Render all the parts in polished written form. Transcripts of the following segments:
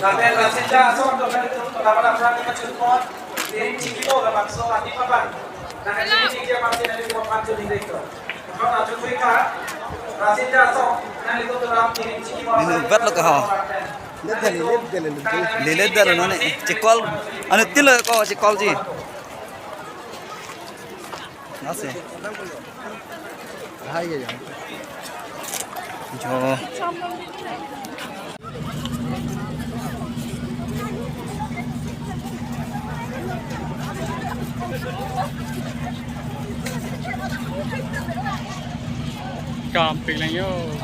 Tapi rasanya asal kalau itu kalau orang yang mencukup, ini cikgu lah maksud hati papan. Nah ini dia masih dari papan jadi itu. Kalau nak cukup ikan, rasanya asal nah itu dalam ini cikgu. Ini buat lo kah? Lihat dah lo nih. Cikol, anu tilo kau cikol sih. Nasi. Hai ya. Jo. Camping lang yun.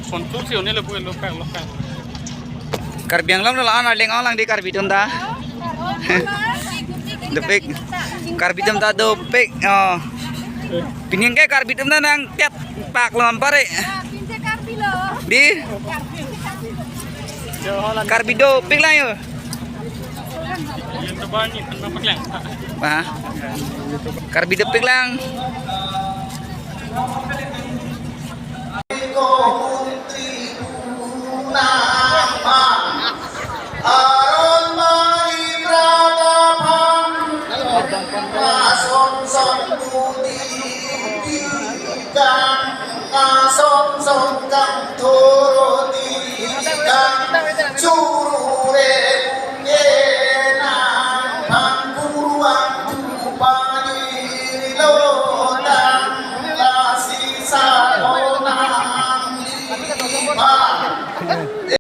Konstruksi ini lebih lokal. Karbiang lang na leng lang di karbidom ta. Depik. Karbidom ta do pik. Oh. Pingin kay karbidom na nang tet pak lawan pare. Di karbido pik lang yo. Yung tabahan niya, pagpapak lang. Ha? Karbido pik lang. Son kang turut ikan curu